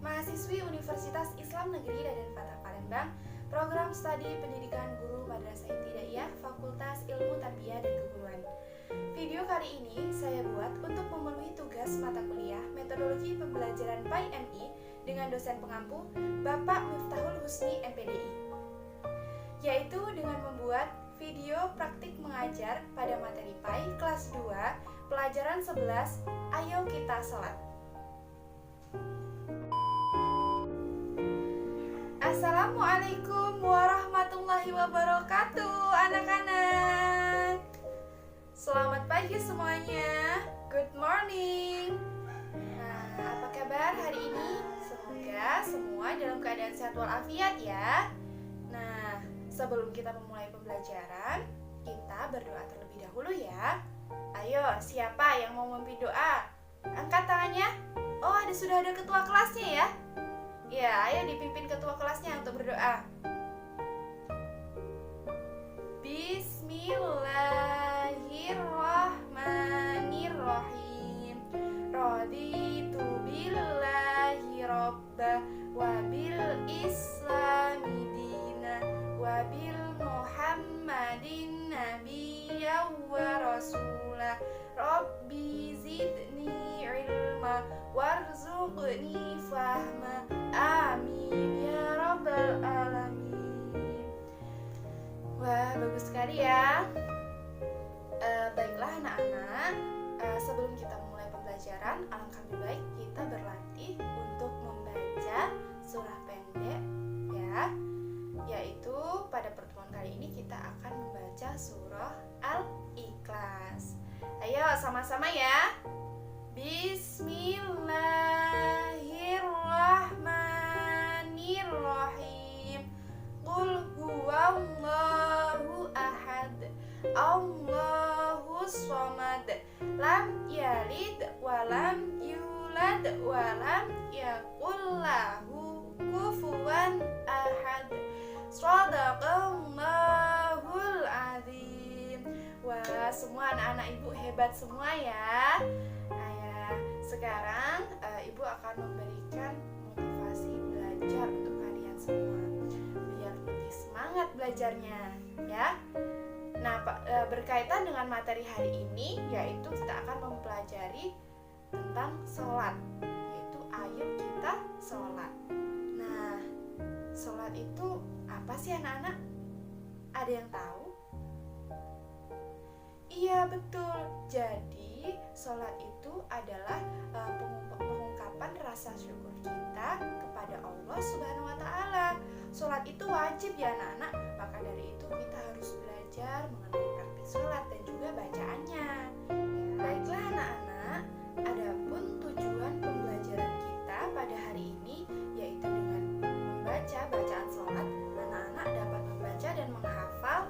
mahasiswi Universitas Islam Negeri Dadan Palembang, program studi pendidikan guru Madrasah Ibtidaiyah Fakultas Ilmu Tarbiyah dan Keguruan. Video kali ini saya buat untuk memenuhi tugas mata kuliah Metodologi Pembelajaran PAI-MI dengan dosen pengampu Bapak Miftahul Husni MPDI, yaitu dengan membuat video praktik mengajar pada materi PAI kelas 2 pelajaran 11 Ayo Kita Sholat. Assalamualaikum warahmatullahi wabarakatuh anak-anak. Selamat pagi semuanya. Good morning. Nah, apa kabar hari ini? Semoga semua dalam keadaan sehat walafiat ya. Nah, sebelum kita memulai pembelajaran, kita berdoa terlebih dahulu ya. Ayo, siapa yang mau memimpin doa? Angkat tangannya. Oh, sudah ada ketua kelasnya ya. Ya, ayo dipimpin ketua kelasnya untuk berdoa. Bismillahirrahmanirrahim. Raditu billahi robba wa bil islami dina wa bil muhammadin nabiyya wa rasulah. Rabbi zidni ilma warzuqni fahma. Amin ya rabbal alamin. Wah, bagus sekali ya. Baiklah anak-anak, sebelum kita memulai pembelajaran, alangkah lebih baik kita berlatih untuk membaca surah pendek ya. Yaitu pada pertemuan kali ini kita akan membaca surah Al-Ikhlas. Ayo sama-sama ya. Bismillahirrahmanirrahim. Qul huwallahu ahad, Allahus samad, lam yalid wa lam yulad wa lam yakul lahu kufuwan ahad. Shadaqallahul azim. Wah, semua anak-anak ibu hebat semua ya. Sekarang ibu akan memberikan motivasi belajar untuk kalian semua biar lebih semangat belajarnya ya. Nah, berkaitan dengan materi hari ini, yaitu kita akan mempelajari tentang sholat, yaitu ayo kita sholat. Nah, sholat itu apa sih anak-anak? Ada yang tahu? Iya betul. Jadi sholat itu adalah pengungkapan rasa syukur kita kepada Allah Subhanahu wa Ta'ala. Sholat itu wajib ya anak-anak. Maka dari itu kita harus belajar mengenai praktik sholat dan juga bacaannya. Baiklah anak-anak, adapun tujuan pembelajaran kita pada hari ini yaitu dengan membaca bacaan sholat, anak-anak dapat membaca dan menghafal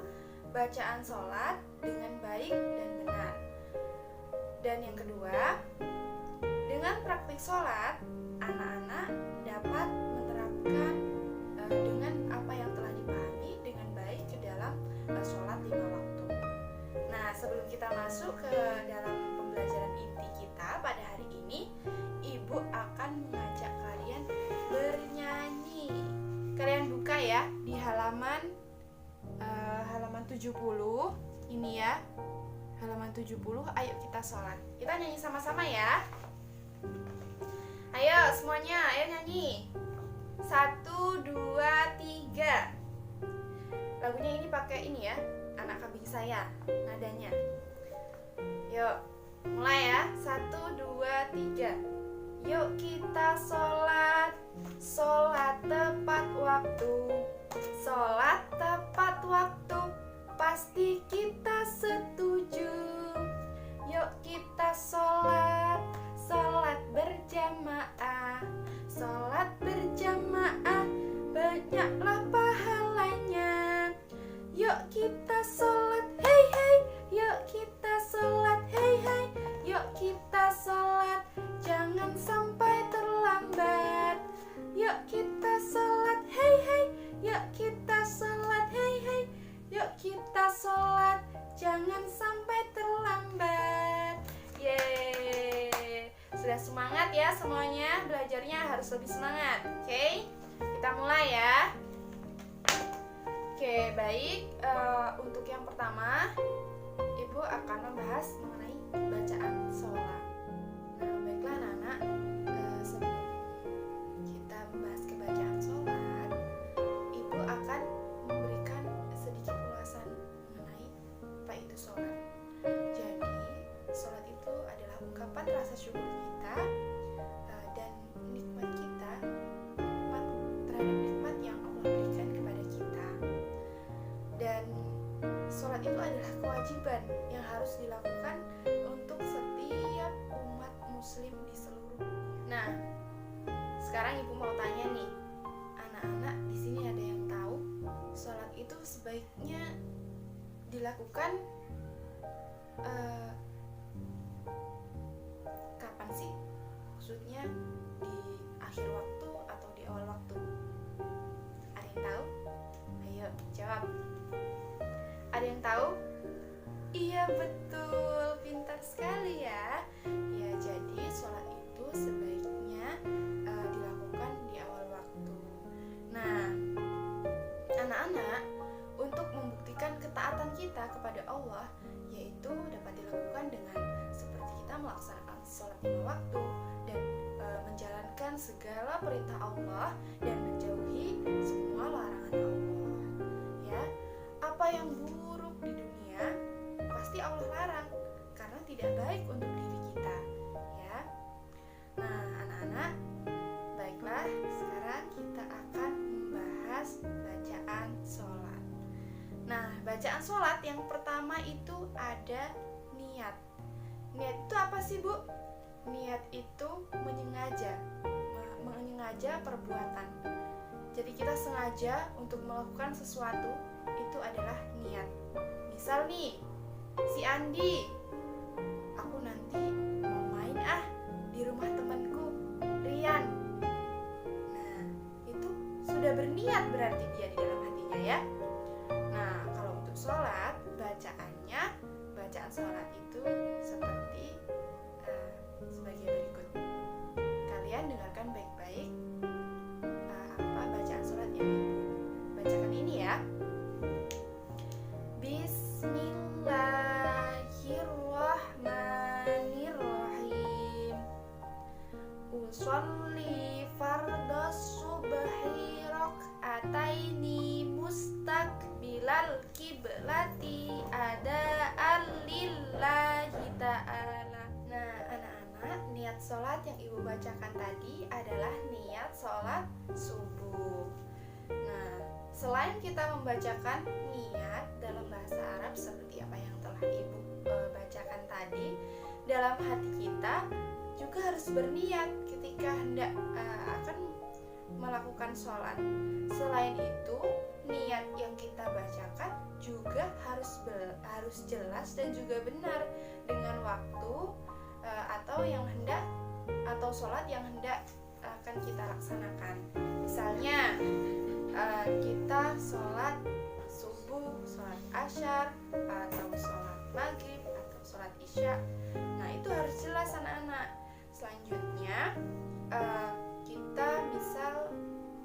bacaan sholat dengan baik dan benar. Dan yang kedua, dengan praktik sholat, anak-anak dapat menerapkan dengan apa yang telah dipahami dengan baik ke dalam sholat 5 waktu. Nah, sebelum kita masuk ke dalam pembelajaran inti kita pada hari ini, Ibu akan mengajak kalian bernyanyi. Kalian buka ya di halaman 70 ini ya. Halaman 70, ayo kita sholat. Kita nyanyi sama-sama ya. Ayo semuanya, ayo nyanyi. 1, 2, 3. Lagunya ini pakai ini ya, Anak Kambing Saya, nadanya. Yuk, mulai ya. 1, 2, 3. Yuk kita sholat, sholat tepat waktu, sholat tepat waktu, pasti kita setuju. Yuk kita sholat, sholat berjamaah, sholat berjamaah, banyaklah pahalanya. Yuk kita sholat, hei hei, yuk kita sholat, hei hei, yuk kita sholat, jangan sampai terlambat. Yuk kita sholat, hei hei, yuk kita sholat, hei hei, yuk kita sholat, jangan sampai terlambat. Yeay. Sudah semangat ya semuanya? Belajarnya harus lebih semangat. Oke, kita mulai ya. Oke, baik. Untuk yang pertama, Ibu akan membahas mengenai bacaan sholat. Nah, baiklah anak-anak, sebelum kita membahas bacaan sholat, Ibu akan memberikan sedikit ulasan mengenai apa itu sholat. Jadi, sholat itu adalah ungkapan rasa syukur kita dan nikmat kita terhadap nikmat yang Allah berikan kepada kita. Dan sholat itu adalah kewajiban yang harus dilakukan untuk setiap umat muslim di seluruh dunia. Nah, sekarang Ibu mau tanya nih, anak-anak di sini ada yang tahu sholat itu sebaiknya dilakukan kapan sih? Maksudnya di akhir waktu atau di awal waktu? Ada yang tahu? Ayo jawab. Ada yang tahu? Iya betul, pintar sekali ya. Ya, jadi sholat itu sebaiknya dilakukan di awal waktu. Nah, anak-anak, untuk membuktikan ketaatan kita kepada Allah, yaitu dapat dilakukan dengan seperti kita melaksanakan sholat lima waktu dan menjalankan segala perintah Allah dan menjauhi semua larangan Allah. Ya, apa yang buruk di dunia pasti Allah larang karena tidak baik untuk diri kita, ya. Nah, anak-anak, baiklah, sekarang kita akan membahas bacaan sholat. Nah, bacaan sholat yang pertama itu ada niat. Niat itu apa sih, Bu? Niat itu menyengaja perbuatan. Jadi kita sengaja untuk melakukan sesuatu, itu adalah niat. Misal nih, si Andi, aku nanti mau main di rumah temanku Rian. Nah, itu sudah berniat berarti dia di dalam hatinya ya. Nah, kalau untuk sholat, bacaan sholat itu seperti sebagai berikut. Kalian dengarkan baik-baik apa bacaan sholat yang Ibu bacakan ini ya. Bismillahirrahmanirrahim. Usolli fardhas subhi rak'ataini mustaqbilal kiblati ada'an lillahi ta'ala. Nah, anak-anak, niat sholat yang Ibu bacakan tadi adalah niat sholat subuh. Nah, selain kita membacakan niat dalam bahasa Arab seperti apa yang telah Ibu bacakan tadi, dalam hati kita juga harus berniat ketika hendak akan melakukan sholat. Selain itu, niat yang kita bacakan juga harus jelas dan juga benar dengan waktu atau sholat yang hendak akan kita laksanakan. Misalnya kita sholat subuh, sholat asyar, atau sholat maghrib, atau sholat isya. Nah, itu harus jelas anak-anak. Selanjutnya kita bisa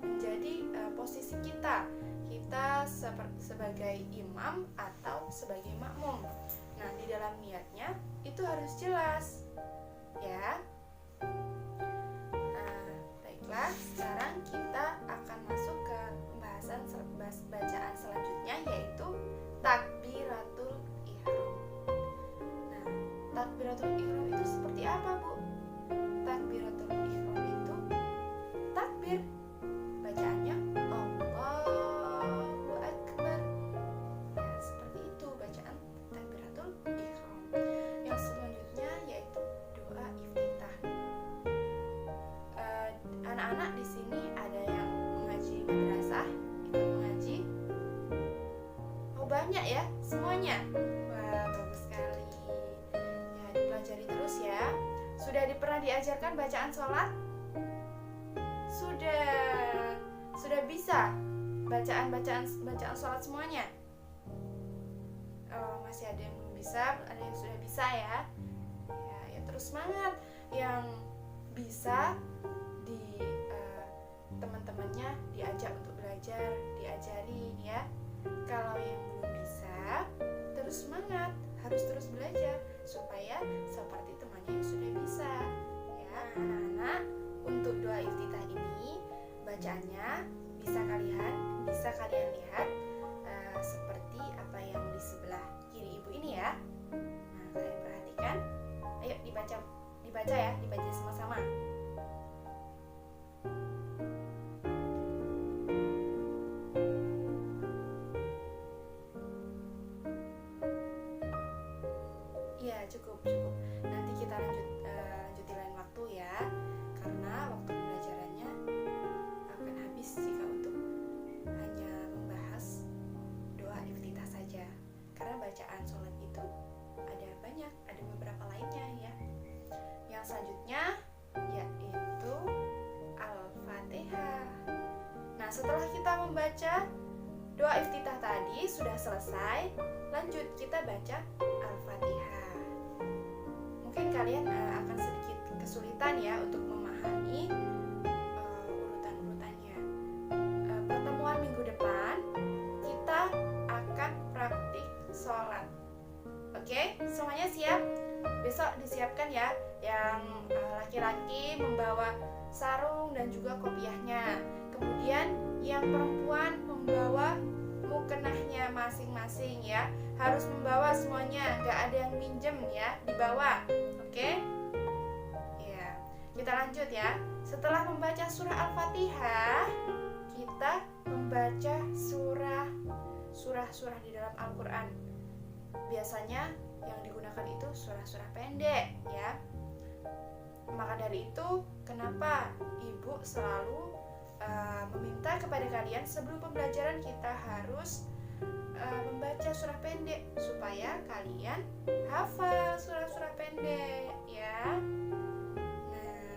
menjadi posisi kita sebagai imam atau sebagai makmum. Nah, di dalam niatnya itu harus jelas ya. Baiklah, sekarang kita akan masuk ke pembahasan bacaan selanjutnya, yaitu takbiratul ihram. Nah, takbiratul ihram itu seperti apa, Bu? Takbiratul ihram itu takbir, bacaannya Allahu Akbar. Ya, seperti itu bacaan takbiratul ihram. Yang selanjutnya yaitu doa iftitah. Anak-anak di sini ada yang mengaji madrasah, ikut mengaji. Oh, banyak ya semuanya. Wah, bagus sekali. Ya, dipelajari terus ya. Sudah pernah diajarkan bacaan sholat? Sudah bisa bacaan sholat semuanya? Oh, masih ada yang belum bisa, ada yang sudah bisa ya. Ya terus semangat. Yang bisa teman-temannya diajak untuk belajar, diajarin ya. Kalau yang belum bisa, terus semangat, harus terus belajar supaya seperti temannya yang sudah bisa ya. Anak-anak, untuk doa iftitah ini bacaannya bisa kalian lihat seperti apa yang di sebelah kiri ibu ini ya. Nah, kalian perhatikan. Ayo dibaca ya, dibaca sama-sama. Ya, cukup. Nanti kita lanjuti lain waktu ya. Karena waktu pembelajarannya akan habis jika untuk hanya membahas doa iftitah saja. Karena bacaan sholat itu ada banyak, ada beberapa lainnya ya. Yang selanjutnya yaitu Al-Fatihah. Nah, setelah kita membaca doa iftitah tadi sudah selesai, lanjut kita baca Al-Fatihah. Mungkin kalian akan sedikit kesulitan ya untuk memahami urutan-urutannya. Pertemuan minggu depan kita akan praktik sholat. Oke, semuanya siap? Besok disiapkan ya, yang laki-laki membawa sarung dan juga kopiahnya. Kemudian yang perempuan membawa mukenahnya masing-masing ya. Harus membawa semuanya, gak ada yang minjem ya, dibawa. Oke? Ya, kita lanjut ya. Setelah membaca surah Al-Fatihah, kita membaca surah-surah di dalam Al-Quran. Biasanya yang digunakan itu surah-surah pendek ya. Maka dari itu, kenapa ibu selalu meminta kepada kalian sebelum pembelajaran kita harus membaca surah pendek supaya kalian hafal surah-surah pendek ya. Nah,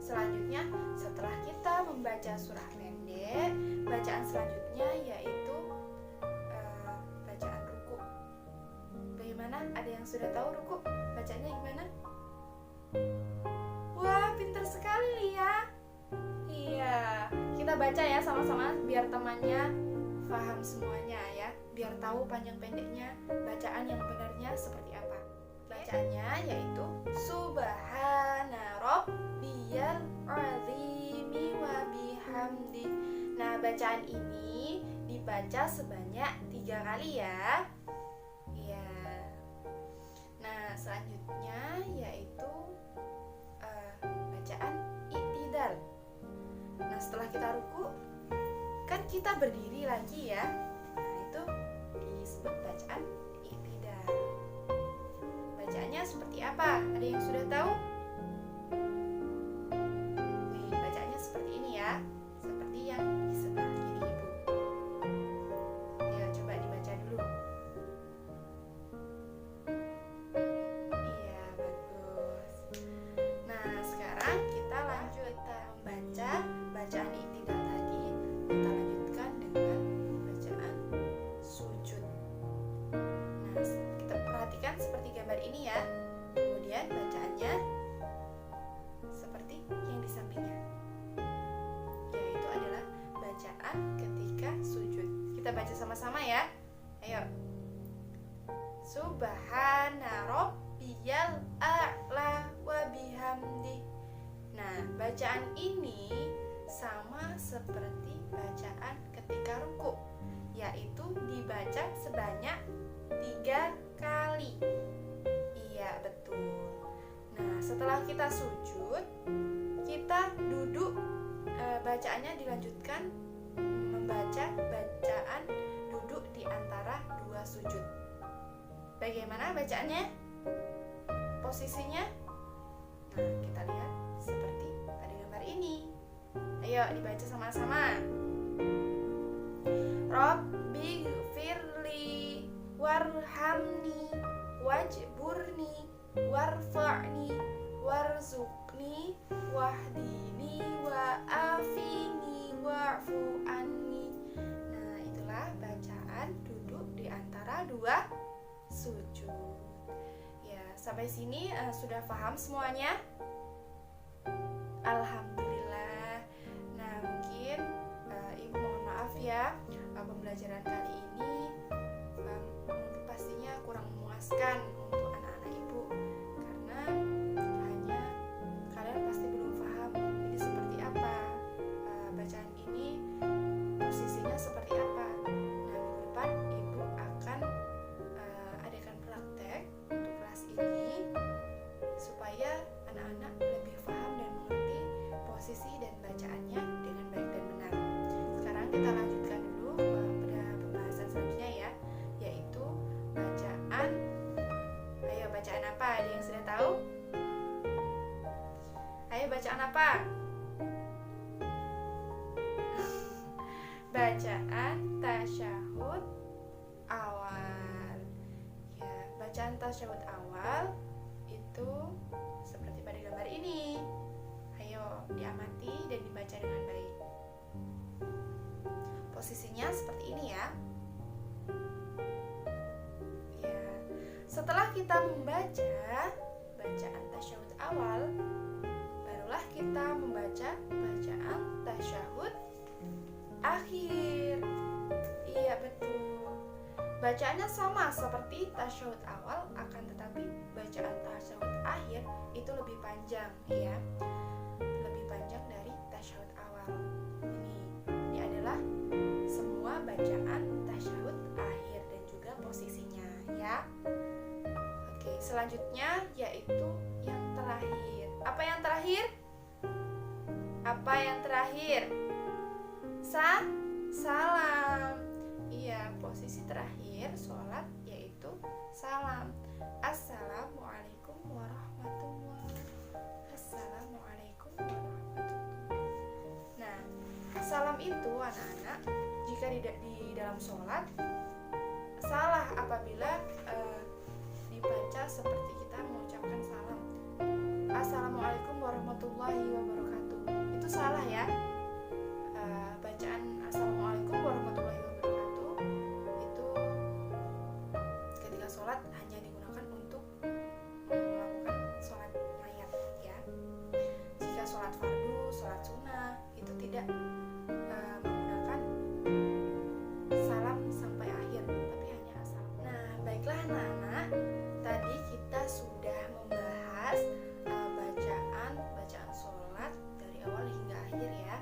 selanjutnya setelah kita membaca surah pendek, bacaan selanjutnya yaitu bacaan ruku. Bagaimana? Ada yang sudah tahu ruku? Bacanya gimana? Wah, pintar sekali ya. Iya, kita baca ya sama-sama biar temannya paham semuanya ya, biar tahu panjang pendeknya bacaan yang benarnya seperti apa. Bacaannya yaitu Subhana Rabbiyal Azimi wa bihamdi. Nah, bacaan ini dibaca sebanyak 3 kali ya. Iya. Nah, selanjutnya yaitu bacaan i'tidal. Nah, setelah kita ruku, kan kita berdiri lagi ya. Nah, itu disebut bacaan i'tidal. Bacaannya seperti apa? Ada yang sudah tahu? Nih, bacaannya seperti ini ya. Seperti yang di sebelah kiri ibu. Ya, coba dibaca dulu. Iya, bagus. Nah, sekarang kita lanjut membaca bacaan i'tidal tadi. Kita lanjutkan dengan bacaan sujud. Nah, kita perhatikan seperti gambar ini ya. Kemudian bacaannya seperti yang di sampingnya, yaitu adalah bacaan ketika sujud. Kita baca sama-sama ya. Ayo. Subhana Rabbiyal a'la wa bihamdi. Nah, bacaan ini sama seperti bacaan ketika ruku, yaitu dibaca sebanyak 3 kali. Iya, betul. Nah, setelah kita sujud, kita duduk, bacaannya dilanjutkan membaca bacaan duduk di antara 2 sujud. Bagaimana bacaannya? Posisinya? Nah, kita lihat seperti pada gambar ini. Ayo dibaca sama-sama. Rabbi gfirli warhamni wajburni warfa'ni warzuqni wahdini wa'afini wa'fu anni. Nah, itulah bacaan duduk di antara 2 sujud. Ya, sampai sini sudah paham semuanya? Alhamdulillah. Nah, mungkin Ibu mohon maaf ya, pembelajaran kali ini pastinya kurang memuaskan untuk anak-anak Ibu, karena hanya kalian pasti belum paham ini seperti apa, bacaan ini posisinya seperti apa. Nah, minggu depan Ibu akan adakan praktek untuk kelas ini supaya anak-anak lebih paham dan mengerti posisi dan bacaannya dengan baik dan benar. Sekarang kita lanjutkan dulu pada pembahasan selanjutnya ya, yaitu bacaan. Ayo, bacaan apa? Ada yang sudah tahu? Ayo, bacaan apa? Bacaan tasyahud awal. Ya, bacaan tasyahud awal itu seperti pada gambar ini. Ayo, diamati dan dibaca dengan baik. Posisinya seperti ini ya. Ya, setelah kita membaca bacaan tasyahud awal, barulah kita membaca bacaan tasyahud akhir. Iya, betul. Bacaannya sama seperti tasyahud awal, akan tetapi bacaan tasyahud akhir itu lebih panjang ya. Lebih panjang dari tasyahud awal. Ini adalah semua bacaan tasyahud akhir dan juga posisinya ya. Oke, selanjutnya yaitu yang terakhir. Apa yang terakhir? Apa yang terakhir? Salam. Iya, posisi terakhir sholat yaitu salam. Assalamualaikum warahmatullahi. Assalamualaikum warahmatullahi. Nah, salam itu anak-anak jika di dalam sholat salah apabila dibaca seperti kita mengucapkan salam. Assalamualaikum warahmatullahi wabarakatuh. Itu salah ya. Bacaan Assalamualaikum warahmatullahi wabarakatuh itu ketika sholat hanya digunakan untuk melakukan sholat mayat ya. Jika sholat fardu, sholat sunnah itu tidak menggunakan salam sampai akhir, tapi hanya assalam. Nah, baiklah anak-anak, tadi kita sudah membahas bacaan sholat dari awal hingga akhir ya.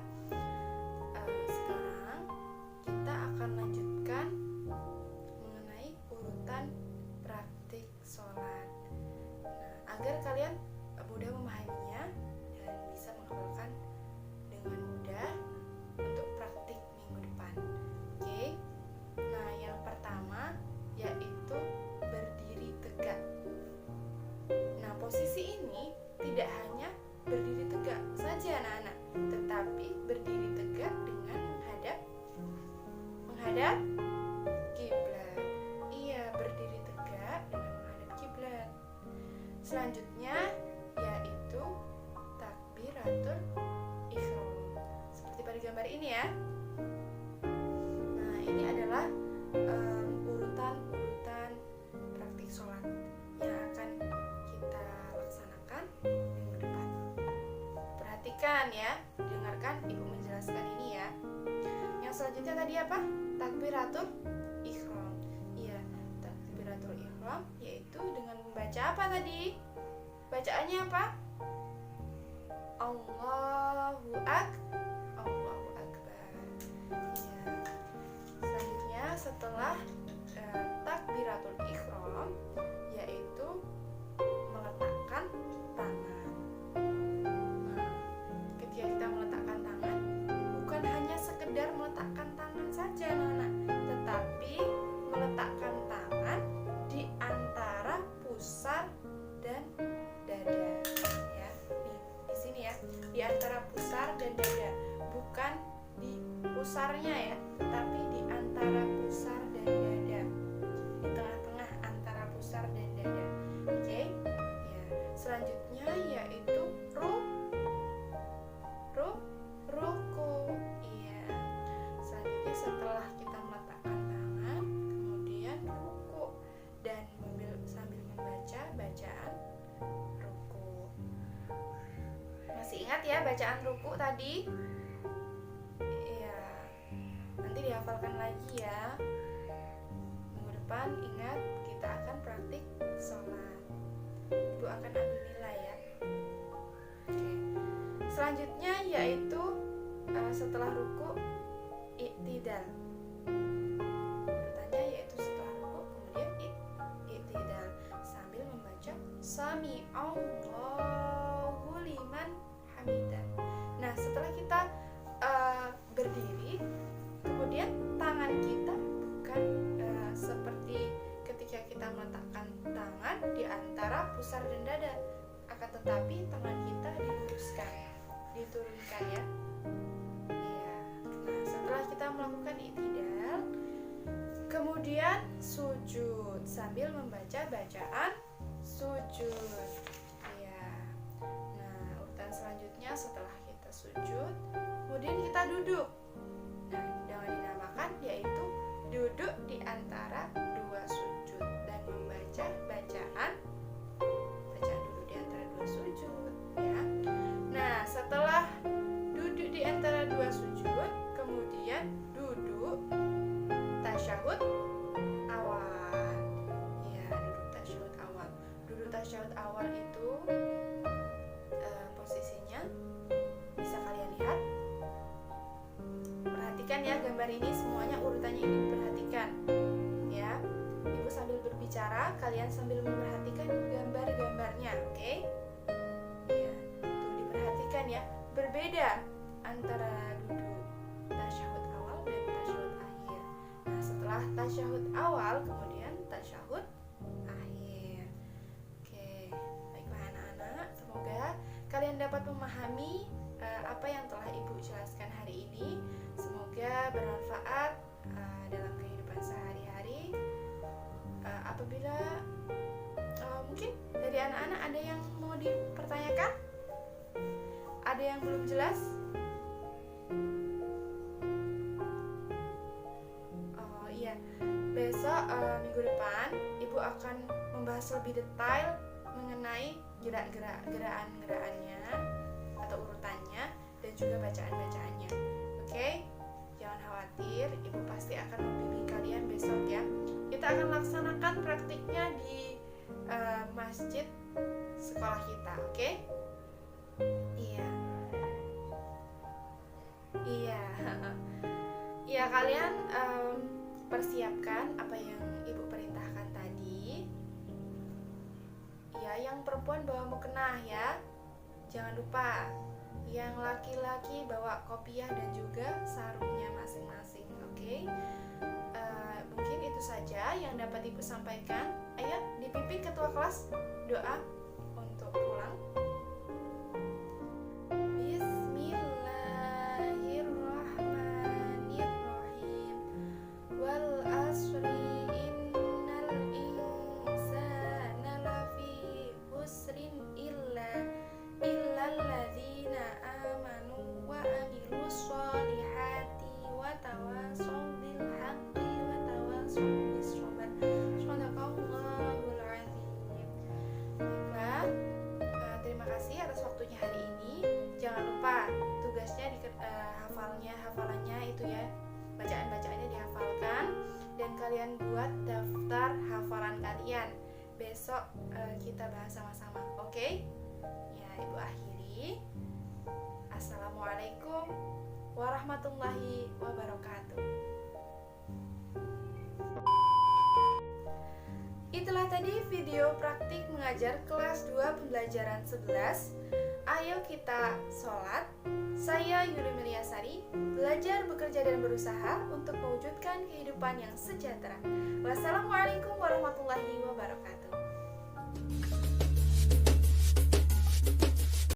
Sekarang kita akan lanjutkan mengenai urutan praktik sholat. Nah, agar kalian mudah memahaminya dan bisa menghafalkan dengan mudah untuk praktik minggu depan. Oke. Nah, yang pertama yaitu berdiri tegak. Nah, posisi ini tidak hanya berdiri tegak saja anak-anak, tetapi berdiri tegak dengan menghadap kiblat. Iya, berdiri tegak dengan menghadap kiblat. Selanjutnya yaitu takbiratul ihram. Seperti pada gambar ini ya. Nah, ini adalah urutan praktik sholat yang akan kita laksanakan minggu depan. Perhatikan ya, dengarkan Ibu menjelaskan ini ya. Yang selanjutnya tadi apa? Takbiratul ihram. Iya, takbiratul ihram yaitu dengan membaca apa tadi? Bacaannya apa? Allahu Akbar. Iya. Selanjutnya setelah takbiratul ihram yaitu meletakkan tangan. Nah, ketika kita meletakkan tangan, bukan hanya sekedar meletakkan tangan saja, anak-anak, tetapi meletakkan tangan di antara pusar dan dada. Ya, di sini ya, di antara pusar dan dada, bukan di pusarnya ya, tetapi di antara pusar dan dada, di tengah-tengah antara pusar dan dada. Oke, ya. Selanjutnya yaitu ruku. Iya. Selanjutnya setelah kita meletakkan tangan, kemudian ruku dan sambil membaca bacaan ruku. Masih ingat ya bacaan ruku tadi? Iya, nanti dihafalkan lagi ya. Minggu depan ingat kita akan praktik sholat. Ibu akan ambil nilai ya. Oke. Selanjutnya yaitu setelah ruku i'tidal. Urutannya yaitu setelah ruku kemudian i'tidal sambil membaca sami Allahu liman hamidah. Nah, setelah kita berdiri, kemudian tangan kita bukan seperti ketika kita meletakkan tangan di antara pusar dan dada, akan tetapi tangan kita diluruskan, diturunkan ya. Iya. Nah, setelah kita melakukan i'tidal, kemudian sujud sambil membaca bacaan sujud. Iya. Nah, urutan selanjutnya setelah kita sujud, kemudian kita duduk. Nah, dengan dinamakan yaitu duduk di antara dua sujud dan membaca bacaan duduk di antara dua sujud ya. Nah, setelah duduk di antara dua sujud, kemudian duduk tasyahud awal. Ya, duduk tasyahud awal. Duduk tasyahud awal itu posisinya bisa kalian lihat. Perhatikan ya gambar ini, semuanya urutannya ini diperhatikan ya. Ibu sambil berbicara, kalian sambil memperhatikan gambar-gambarnya, oke? Ya, tuh diperhatikan ya. Berbeda antara duduk tasyahud awal dan tasyahud akhir. Nah, setelah tasyahud awal kemudian tasyahud akhir. Oke, baiklah anak-anak, semoga kalian dapat memahami apa yang telah Ibu jelaskan hari ini. Semoga bermanfaat dalam kehidupan sehari-hari. Apabila mungkin dari anak-anak ada yang mau dipertanyakan, ada yang belum jelas? Oh iya, besok minggu depan Ibu akan membahas lebih detail mengenai gerakan-gerakannya atau urutannya dan juga bacaan-bacaannya. Oke? Jangan khawatir, Ibu pasti akan membimbing kalian besok ya. Kita akan laksanakan praktiknya di masjid sekolah kita, oke? Iya. Iya. Iya, kalian persiapkan apa yang Ibu perintahkan tadi. Ya, yang perempuan bawa mukena ya. Jangan lupa. Yang laki-laki bawa kopiah dan juga sarungnya masing-masing, oke? Mungkin itu saja yang dapat Ibu sampaikan. Ayo dipimpin ketua kelas doa untuk pulang. Bismillahirrahmanirrahim. Wal asri innal insana lafi khusrin illal ladzina amanu wa amilus sholihati wa tawasaw bil haqqi wa tawasaw bis sabr. Shadaqallahul azim. Baiklah, terima kasih atas waktunya hari ini. Jangan lupa tugasnya hafalannya itu ya, bacaan-bacaannya dihafalkan dan kalian buat daftar hafalan kalian. Besok kita bahas sama-sama, oke? Ya, Ibu akhiri. Assalamualaikum warahmatullahi wabarakatuh. Itulah tadi video praktik mengajar kelas 2 pembelajaran 11. Ayo kita sholat. Saya Yuli Meliasari, belajar, bekerja, dan berusaha untuk mewujudkan kehidupan yang sejahtera. Wassalamualaikum warahmatullahi wabarakatuh.